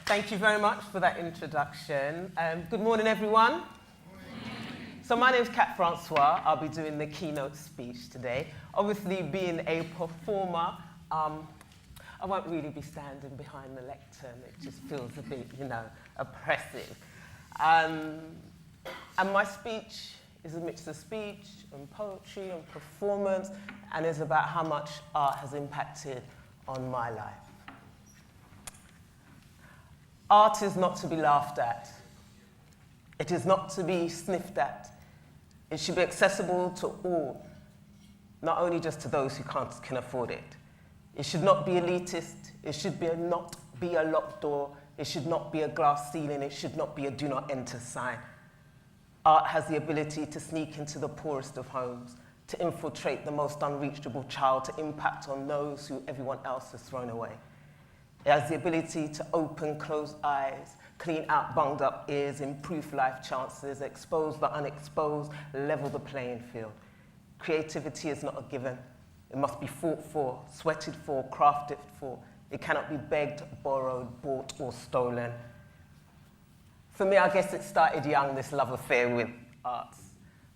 Thank you very much for that introduction. Good morning, everyone. Morning. So my name's Francois. I'll be doing the keynote speech today. Obviously, being a performer, I won't really be standing behind the lectern. It just feels a bit, oppressive. And my speech is a mix of speech and poetry and performance, and is about how much art has impacted on my life. Art is not to be laughed at. It is not to be sniffed at. It should be accessible to all, not only just to those who can afford it. It should not be elitist. It should not be a locked door. It should not be a glass ceiling. It should not be a do not enter sign. Art has the ability to sneak into the poorest of homes, to infiltrate the most unreachable child, to impact on those who everyone else has thrown away. It has the ability to open closed eyes, clean out bunged up ears, improve life chances, expose the unexposed, level the playing field. Creativity is not a given. It must be fought for, sweated for, crafted for. It cannot be begged, borrowed, bought, or stolen. For me, I guess it started young, this love affair with arts.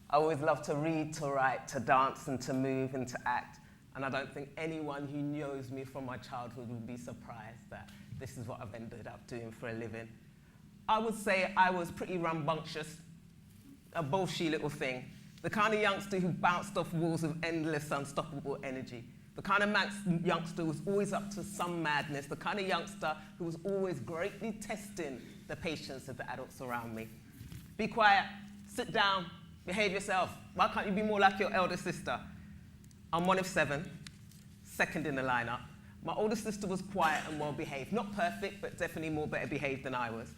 I always loved to read, to write, to dance, and to move, and to act. And I don't think anyone who knows me from my childhood would be surprised that this is what I've ended up doing for a living. I would say I was pretty rambunctious, a bullshit little thing. The kind of youngster who bounced off walls with endless, unstoppable energy. The kind of youngster who was always up to some madness. The kind of youngster who was always greatly testing the patience of the adults around me. Be quiet, sit down, behave yourself. Why can't you be more like your elder sister? I'm one of 7, second in the lineup. My older sister was quiet and well-behaved. Not perfect, but definitely more better behaved than I was.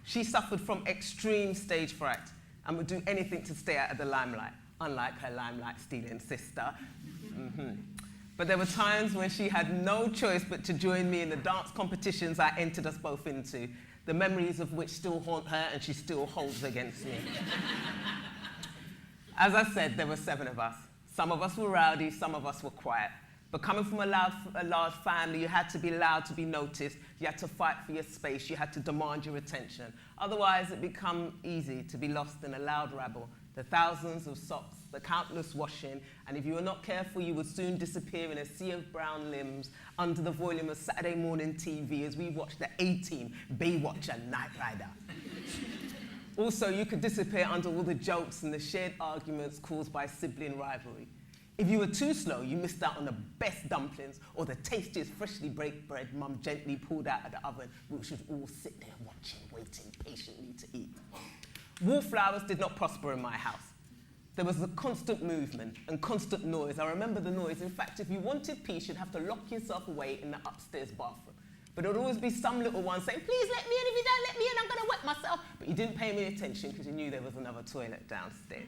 She suffered from extreme stage fright and would do anything to stay out of the limelight, unlike her limelight-stealing sister. But there were times when she had no choice but to join me in the dance competitions I entered us both into, the memories of which still haunt her and she still holds against me. As I said, there were 7 of us. Some of us were rowdy, some of us were quiet. But coming from a large family, you had to be loud to be noticed. You had to fight for your space. You had to demand your attention. Otherwise, it became easy to be lost in a loud rabble. The thousands of socks, the countless washing, and if you were not careful, you would soon disappear in a sea of brown limbs under the volume of Saturday morning TV as we watched the A-Team, Baywatch, and Knight Rider. Also, you could disappear under all the jokes and the shared arguments caused by sibling rivalry. If you were too slow, you missed out on the best dumplings or the tastiest freshly baked bread Mum gently pulled out of the oven, which should all sit there watching, waiting patiently to eat. Wallflowers did not prosper in my house. There was a constant movement and constant noise. I remember the noise. In fact, if you wanted peace, you'd have to lock yourself away in the upstairs bathroom. But there would always be some little one saying, please let me in, if you don't let me in, I'm going to wet myself. But you didn't pay any attention because you knew there was another toilet downstairs.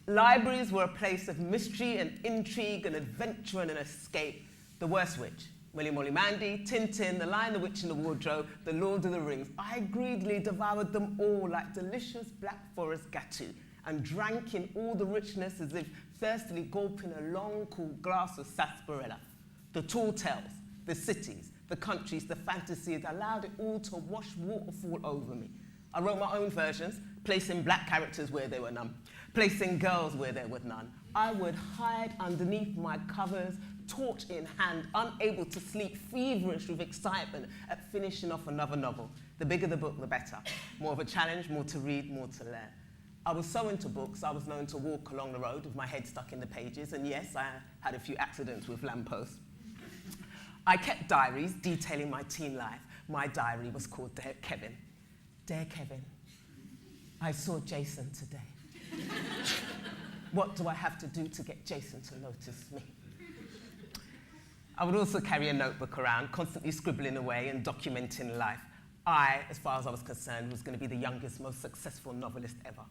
Libraries were a place of mystery and intrigue and adventure and an escape. The Worst Witch, Willy Molly Mandy, Tintin, The Lion, the Witch and the Wardrobe, The Lord of the Rings. I greedily devoured them all like delicious Black Forest gâteau and drank in all the richness as if thirstily gulping a long, cool glass of sarsaparilla. The tall tales, the cities, the countries, the fantasies, allowed it all to wash waterfall over me. I wrote my own versions, placing black characters where there were none, placing girls where there were none. I would hide underneath my covers, torch in hand, unable to sleep, feverish with excitement at finishing off another novel. The bigger the book, the better. More of a challenge, more to read, more to learn. I was so into books, I was known to walk along the road with my head stuck in the pages, and yes, I had a few accidents with lampposts. I kept diaries detailing my teen life. My diary was called Dear Kevin. Dear Kevin, I saw Jason today. What do I have to do to get Jason to notice me? I would also carry a notebook around, constantly scribbling away and documenting life. I, as far as I was concerned, was going to be the youngest, most successful novelist ever.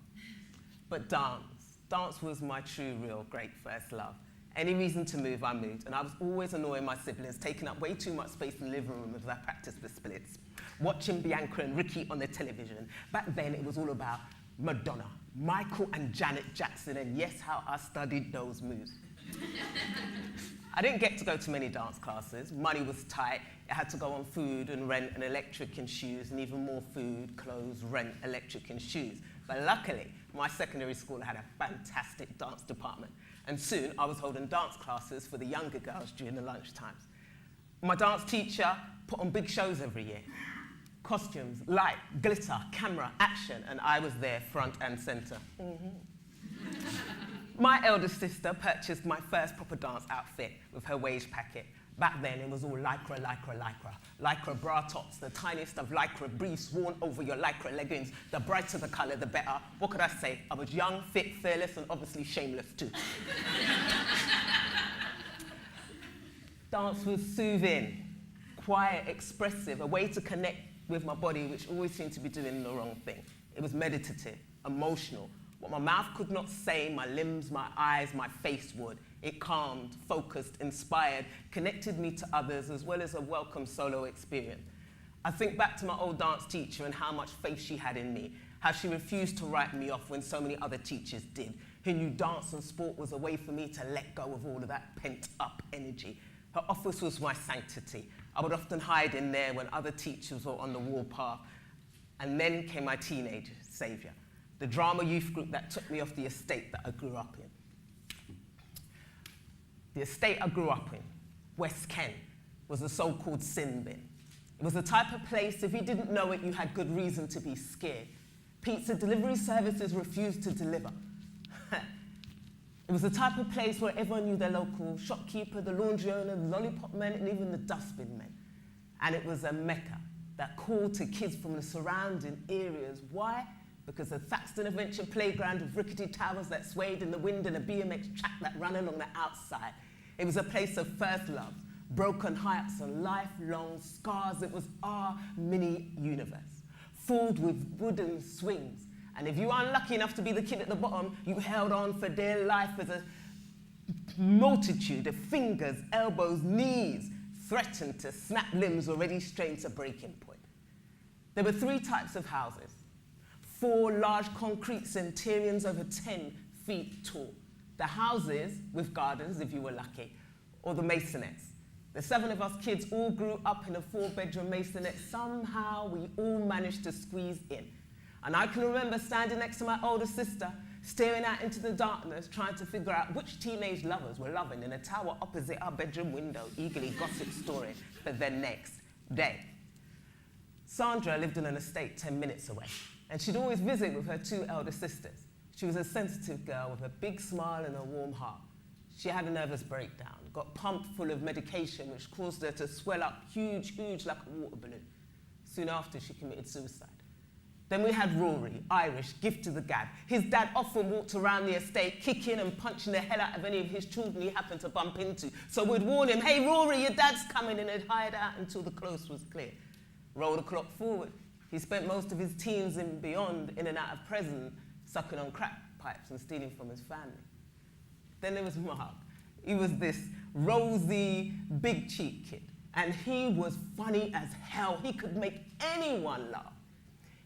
But dance was my true, real, great first love. Any reason to move, I moved, and I was always annoying my siblings, taking up way too much space in the living room as I practiced the splits. Watching Bianca and Ricky on the television. Back then, it was all about Madonna, Michael and Janet Jackson, and yes, how I studied those moves. I didn't get to go to many dance classes. Money was tight. I had to go on food and rent and electric and shoes, and even more food, clothes, rent, electric and shoes. But luckily, my secondary school had a fantastic dance department. And soon, I was holding dance classes for the younger girls during the lunch times. My dance teacher put on big shows every year. Costumes, light, glitter, camera, action, and I was there front and center. My eldest sister purchased my first proper dance outfit with her wage packet. Back then, it was all lycra, lycra, lycra. Lycra bra tops, the tiniest of lycra briefs worn over your lycra leggings. The brighter the color, the better. What could I say? I was young, fit, fearless, and obviously shameless too. Dance was soothing, quiet, expressive, a way to connect with my body, which always seemed to be doing the wrong thing. It was meditative, emotional. What my mouth could not say, my limbs, my eyes, my face would. It calmed, focused, inspired, connected me to others, as well as a welcome solo experience. I think back to my old dance teacher and how much faith she had in me, how she refused to write me off when so many other teachers did, who knew dance and sport was a way for me to let go of all of that pent-up energy. Her office was my sanctity. I would often hide in there when other teachers were on the warpath. And then came my teenage savior, the drama youth group that took me off the estate that I grew up in. The estate I grew up in, West Kent, was a so-called sin bin. It was the type of place, if you didn't know it, you had good reason to be scared. Pizza delivery services refused to deliver. It was the type of place where everyone knew their local shopkeeper, the laundry owner, the lollipop men, and even the dustbin men. And it was a mecca that called to kids from the surrounding areas. Why? Because the Thaxton Adventure Playground with rickety towers that swayed in the wind and a BMX track that ran along the outside. It was a place of first loves, broken hearts and lifelong scars. It was our mini universe, filled with wooden swings. And if you were unlucky enough to be the kid at the bottom, you held on for dear life as a multitude of fingers, elbows, knees threatened to snap limbs already strained to breaking point. There were 3 types of houses. 4 large concrete centurions over 10 feet tall. The houses with gardens, if you were lucky, or the masonettes. The 7 of us kids all grew up in a 4-bedroom masonette. Somehow we all managed to squeeze in. And I can remember standing next to my older sister, staring out into the darkness, trying to figure out which teenage lovers were loving in a tower opposite our bedroom window, eagerly gossip story for the next day. Sandra lived in an estate 10 minutes away, and she'd always visit with her 2 elder sisters. She was a sensitive girl with a big smile and a warm heart. She had a nervous breakdown, got pumped full of medication, which caused her to swell up huge, like a water balloon. Soon after, she committed suicide. Then we had Rory, Irish, gift to the gab. His dad often walked around the estate, kicking and punching the hell out of any of his children he happened to bump into. So we'd warn him, "Hey, Rory, your dad's coming," and he'd hide out until the close was clear. Roll the clock forward. He spent most of his teens and beyond in and out of prison, sucking on crack pipes and stealing from his family. Then there was Mark. He was this rosy, big cheek kid, and he was funny as hell. He could make anyone laugh.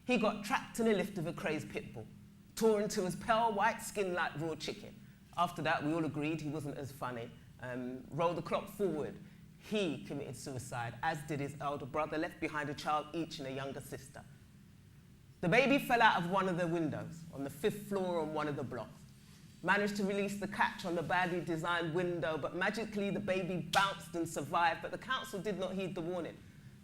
He got trapped in a lift of a crazed pit bull, tore into his pale white skin like raw chicken. After that, we all agreed he wasn't as funny. Roll the clock forward. He committed suicide, as did his elder brother, left behind a child each and a younger sister. The baby fell out of one of the windows on the 5th floor on one of the blocks. Managed to release the catch on the badly designed window, but magically the baby bounced and survived, but the council did not heed the warning.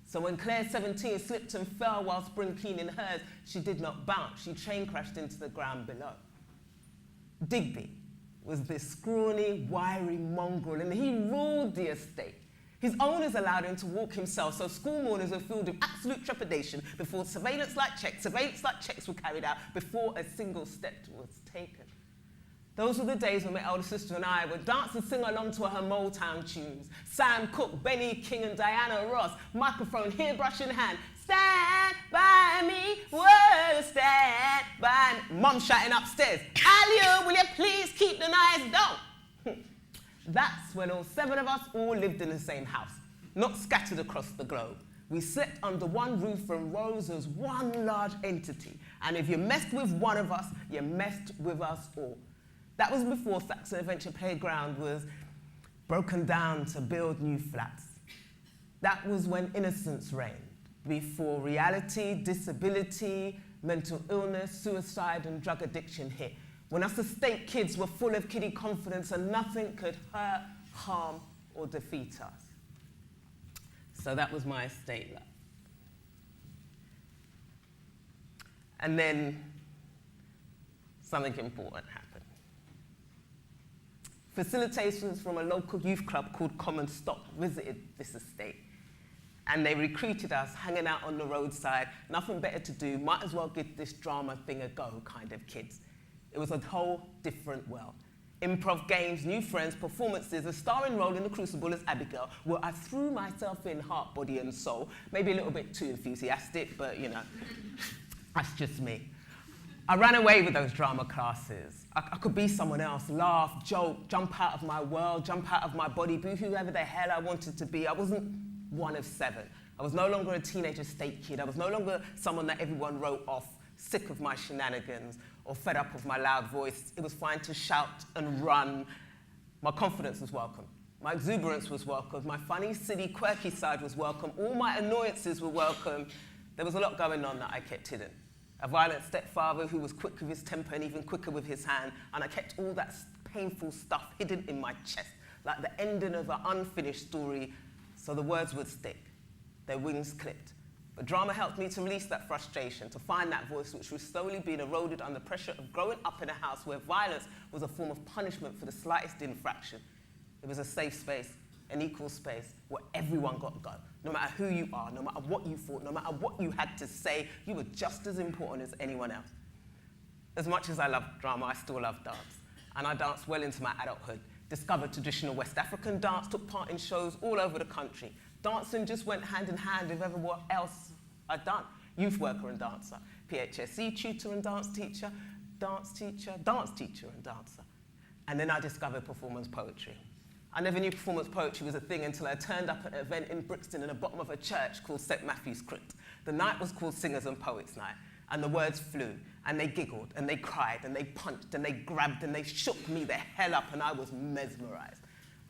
So when Claire, 17, slipped and fell while spring cleaning hers, she did not bounce. She train crashed into the ground below. Digby was this scrawny, wiry mongrel, and he ruled the estate. His owners allowed him to walk himself, so school mornings were filled with absolute trepidation before surveillance-like checks were carried out before a single step was taken. Those were the days when my elder sister and I would dance and sing along to her Motown tunes. Sam Cooke, Benny King and Diana Ross, microphone, hairbrush in hand. Stand by me, whoa, stand by me. Mum shouting upstairs, "Alia, will you please keep the noise down?" That's when all 7 of us all lived in the same house, not scattered across the globe. We slept under one roof and rose as one large entity. And if you messed with one of us, you messed with us all. That was before Thaxton Adventure Playground was broken down to build new flats. That was when innocence reigned, before reality, disability, mental illness, suicide, and drug addiction hit. When us estate kids were full of kiddie confidence and nothing could hurt, harm, or defeat us. So that was my estate life. And then something important happened. Facilitators from a local youth club called Common Stock visited this estate. And they recruited us, hanging out on the roadside, nothing better to do, might as well give this drama thing a go kind of kids. It was a whole different world. Improv games, new friends, performances, a starring role in The Crucible as Abigail, where I threw myself in heart, body, and soul. Maybe a little bit too enthusiastic, but you know, that's just me. I ran away with those drama classes. I could be someone else, laugh, joke, jump out of my world, jump out of my body, be whoever the hell I wanted to be. I wasn't one of seven. I was no longer a teenage estate kid. I was no longer someone that everyone wrote off, sick of my shenanigans or fed up of my loud voice. It was fine to shout and run. My confidence was welcome. My exuberance was welcome. My funny, silly, quirky side was welcome. All my annoyances were welcome. There was a lot going on that I kept hidden. A violent stepfather who was quick with his temper and even quicker with his hand, and I kept all that painful stuff hidden in my chest, like the ending of an unfinished story, so the words would stick, their wings clipped. But drama helped me to release that frustration, to find that voice which was slowly being eroded under pressure of growing up in a house where violence was a form of punishment for the slightest infraction. It was a safe space, an equal space, where everyone got to go. No matter who you are, no matter what you thought, no matter what you had to say, you were just as important as anyone else. As much as I love drama, I still love dance. And I danced well into my adulthood, discovered traditional West African dance, took part in shows all over the country. Dancing just went hand in hand with everyone else I'd done. Youth worker and dancer, PHSE tutor and dance teacher, dance teacher and dancer. And then I discovered performance poetry. I never knew performance poetry was a thing until I turned up at an event in Brixton in the bottom of a church called St. Matthew's Crypt. The night was called Singers and Poets Night, and the words flew, and they giggled, and they cried, and they punched, and they grabbed, and they shook me the hell up, and I was mesmerized.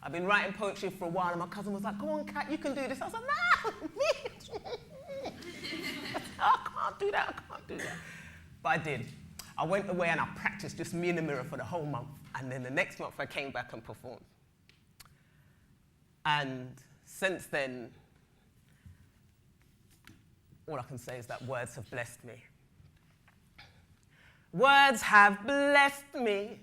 I've been writing poetry for a while, and my cousin was like, "Go on, Kat, you can do this." I was like, "No, me." I can't do that. But I did. I went away and I practiced just me in the mirror for the whole month, and then the next month I came back and performed. And since then, all I can say is that words have blessed me. Words have blessed me,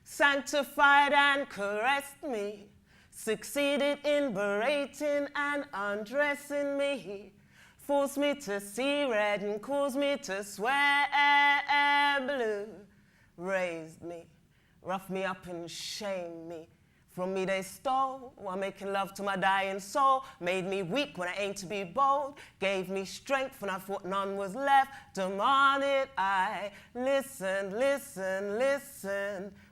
sanctified and caressed me, succeeded in berating and undressing me, forced me to see red and caused me to swear blue, raised me, roughed me up and shamed me. From me they stole, while making love to my dying soul, made me weak when I aimed to be bold, gave me strength when I thought none was left, demanded I listen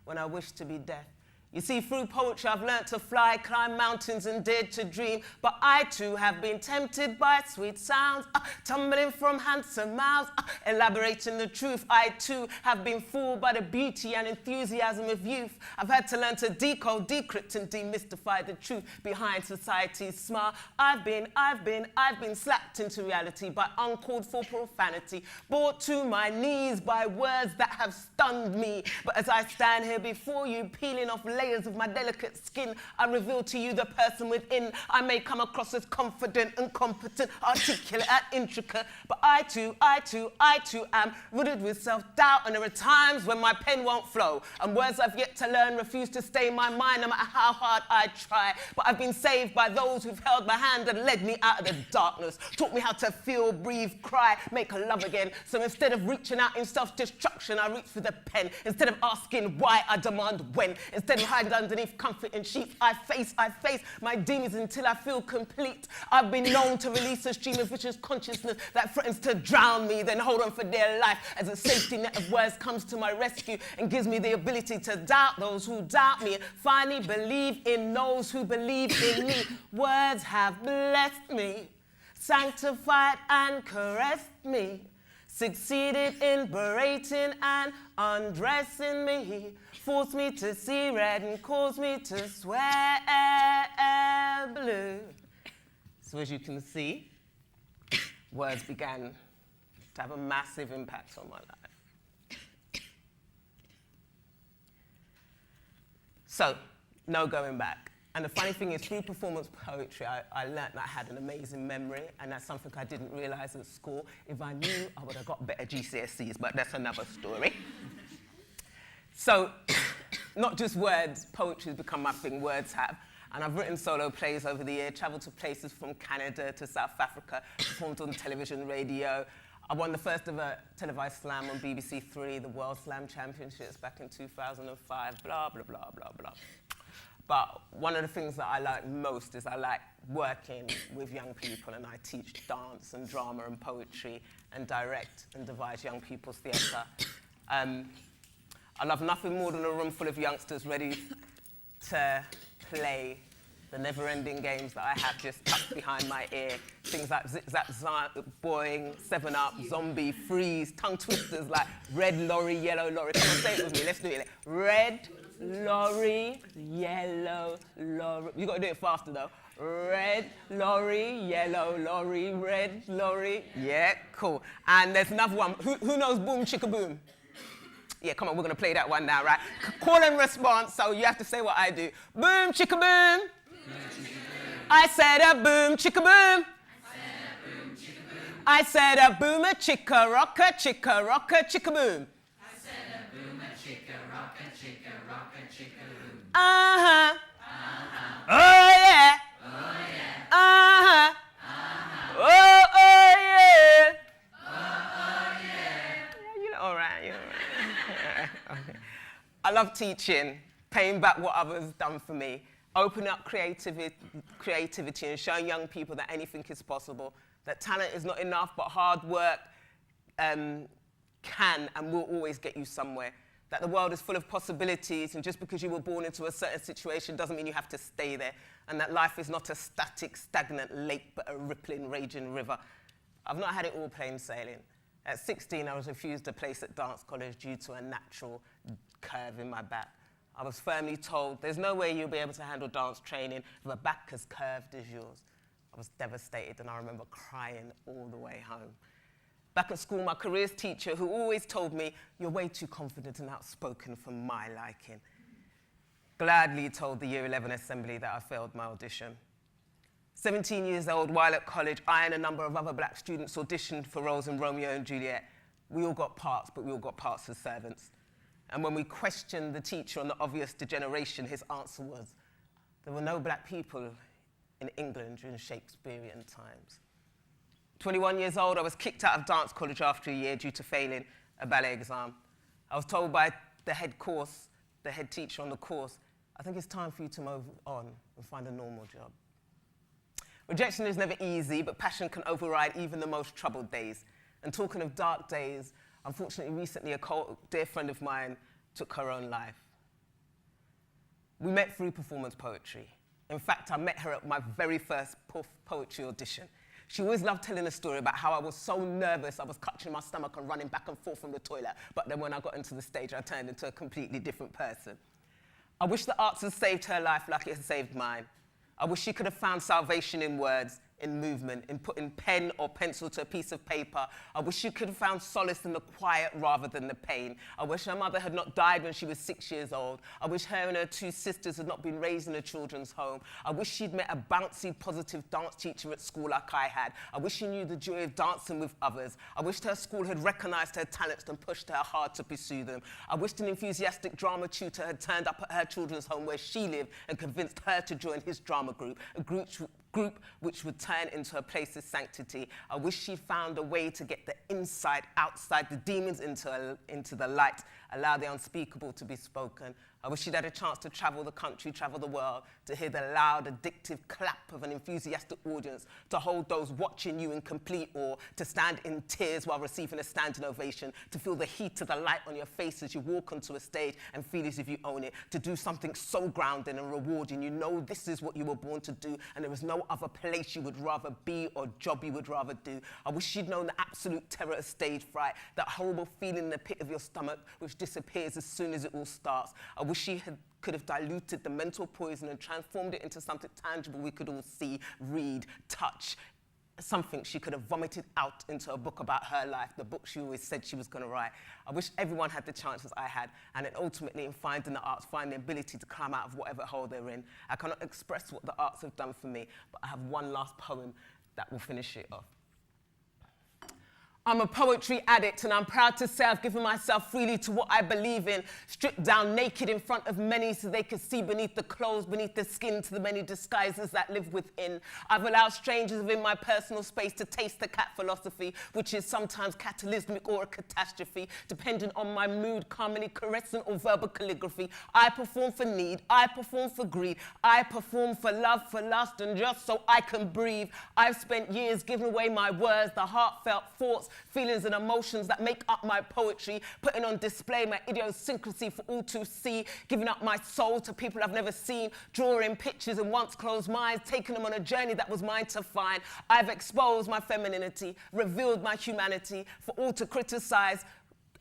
when I wished to be deaf. You see, through poetry I've learnt to fly, climb mountains and dared to dream, but I too have been tempted by sweet sounds, tumbling from handsome mouths, elaborating the truth. I too have been fooled by the beauty and enthusiasm of youth. I've had to learn to decode, decrypt and demystify the truth behind society's smile. I've been slapped into reality by uncalled for profanity, brought to my knees by words that have stunned me. But as I stand here before you, peeling off layers of my delicate skin, I reveal to you the person within. I may come across as confident and competent, articulate and intricate, but I too am riddled with self-doubt, and there are times when my pen won't flow, and words I've yet to learn refuse to stay in my mind no matter how hard I try. But I've been saved by those who've held my hand and led me out of the darkness, taught me how to feel, breathe, cry, make love again. So instead of reaching out in self-destruction, I reach for the pen. Instead of asking why, I demand when. Instead of hide underneath comforting sheets, I face my demons until I feel complete. I've been known to release a stream of vicious consciousness that threatens to drown me, then hold on for dear life as a safety net of words comes to my rescue and gives me the ability to doubt those who doubt me and finally believe in those who believe in me. Words have blessed me, sanctified and caressed me, succeeded in berating and undressing me, forced me to see red and caused me to swear blue. So as you can see, words began to have a massive impact on my life. So, no going back. And the funny thing is, through performance poetry, I learned that I had an amazing memory, and that's something I didn't realize at school. If I knew, I would have got better GCSEs, but that's another story. So, not just words, poetry's become my thing, words have. And I've written solo plays over the year, traveled to places from Canada to South Africa, performed on television, radio. I won the first ever televised slam on BBC Three, the World Slam Championships back in 2005, blah, blah, blah, blah, blah. But one of the things that I like most is I like working with young people, and I teach dance and drama and poetry and direct and devise young people's theatre. I love nothing more than a room full of youngsters ready to play the never-ending games that I have just tucked behind my ear. Things like Zip Zap Boing, 7-Up, Zombie, Freeze, tongue twisters like Red Lorry, Yellow Lorry. Come on, say it with me, let's do it. Red Lorry, Yellow Lorry. You gotta do it faster though. Red lorry, yellow lorry, red lorry. Yeah, cool. And there's another one. Who knows Boom Chicka Boom? Yeah, come on, we're gonna play that one now, right? Call and response, so you have to say what I do. Boom Chicka Boom. I said a boom chicka boom. I said a boomer chicka rocker chicka boom. I said a boomer chicka rocker chicka boom. Uh-huh. Uh-huh. Oh yeah. Oh yeah. Uh-huh. Uh-huh. Oh yeah. Oh yeah. Yeah, you're all right, you're all right. Okay. I love teaching, paying back what others done for me, opening up creativity and showing young people that anything is possible, that talent is not enough, but hard work can and will always get you somewhere, that the world is full of possibilities, and just because you were born into a certain situation doesn't mean you have to stay there, and that life is not a static, stagnant lake, but a rippling, raging river. I've not had it all plain sailing. At 16, I was refused a place at dance college due to a natural curve in my back. I was firmly told, there's no way you'll be able to handle dance training with a back as curved as yours. I was devastated, and I remember crying all the way home. Back at school, my careers teacher, who always told me, you're way too confident and outspoken for my liking, gladly told the Year 11 assembly that I failed my audition. 17 years old, while at college, I and a number of other black students auditioned for roles in Romeo and Juliet. We all got parts, but we all got parts as servants. And when we questioned the teacher on the obvious degeneration, his answer was, there were no black people in England during Shakespearean times. 21 years old, I was kicked out of dance college after a year due to failing a ballet exam. I was told by the head teacher on the course, I think it's time for you to move on and find a normal job. Rejection is never easy, but passion can override even the most troubled days. And talking of dark days, unfortunately, recently, a dear friend of mine took her own life. We met through performance poetry. In fact, I met her at my very first poetry audition. She always loved telling a story about how I was so nervous, I was clutching my stomach and running back and forth from the toilet. But then when I got into the stage, I turned into a completely different person. I wish the arts had saved her life like it had saved mine. I wish she could have found salvation in words, in movement, in putting pen or pencil to a piece of paper. I wish she could have found solace in the quiet rather than the pain. I wish her mother had not died when she was 6 years old. I wish her and her two sisters had not been raised in a children's home. I wish she'd met a bouncy, positive dance teacher at school like I had. I wish she knew the joy of dancing with others. I wished her school had recognized her talents and pushed her hard to pursue them. I wished an enthusiastic drama tutor had turned up at her children's home where she lived and convinced her to join his drama group, a group which would turn into a place of sanctity. I wish she found a way to get the inside outside, the demons into the light, allow the unspeakable to be spoken. I wish she'd had a chance to travel the country, travel the world, to hear the loud, addictive clap of an enthusiastic audience, to hold those watching you in complete awe, to stand in tears while receiving a standing ovation, to feel the heat of the light on your face as you walk onto a stage and feel as if you own it, to do something so grounding and rewarding. You know this is what you were born to do, and there is no other place you would rather be or job you would rather do. I wish you'd known the absolute terror of stage fright, that horrible feeling in the pit of your stomach which disappears as soon as it all starts. I wish she could have diluted the mental poison and transformed it into something tangible we could all see, read, touch. Something she could have vomited out into a book about her life, the book she always said she was going to write. I wish everyone had the chances I had, and then ultimately in finding the arts, find the ability to climb out of whatever hole they're in. I cannot express what the arts have done for me, but I have one last poem that will finish it off. I'm a poetry addict, and I'm proud to say I've given myself freely to what I believe in, stripped down naked in front of many so they could see beneath the clothes, beneath the skin, to the many disguises that live within. I've allowed strangers within my personal space to taste the cat philosophy, which is sometimes catalysmic or a catastrophe, depending on my mood, calmly caressing or verbal calligraphy. I perform for need, I perform for greed, I perform for love, for lust, and just so I can breathe. I've spent years giving away my words, the heartfelt thoughts, feelings and emotions that make up my poetry, putting on display my idiosyncrasy for all to see, giving up my soul to people I've never seen, drawing pictures in once closed minds, taking them on a journey that was mine to find. I've exposed my femininity, revealed my humanity for all to criticize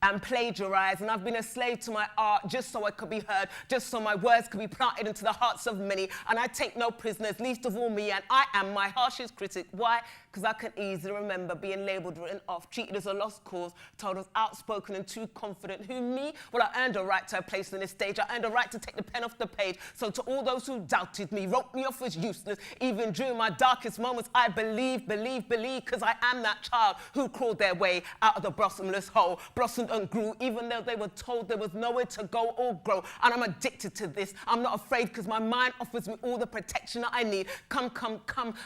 and plagiarize, and I've been a slave to my art just so I could be heard, just so my words could be planted into the hearts of many, and I take no prisoners, least of all me, and I am my harshest critic. Why? Because I can easily remember being labelled, written off, treated as a lost cause, told as outspoken and too confident. Who, me? Well, I earned a right to a place on this stage. I earned a right to take the pen off the page. So to all those who doubted me, wrote me off as useless, even during my darkest moments, I believe, because I am that child who crawled their way out of the blossomless hole, blossomed and grew, even though they were told there was nowhere to go or grow. And I'm addicted to this. I'm not afraid because my mind offers me all the protection that I need. Come,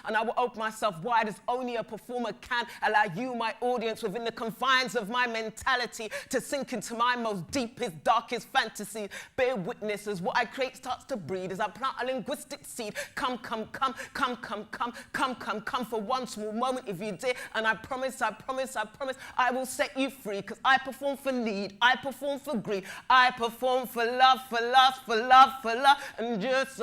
and I will open myself wide as only a performer can, allow you, my audience, within the confines of my mentality to sink into my most deepest, darkest fantasies. Bear witness as what I create starts to breed as I plant a linguistic seed. Come for one small moment if you dare, and I promise, I will set you free, because I perform for need, I perform for greed, I perform for love, for lust, for love, and just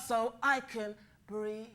so I can breathe.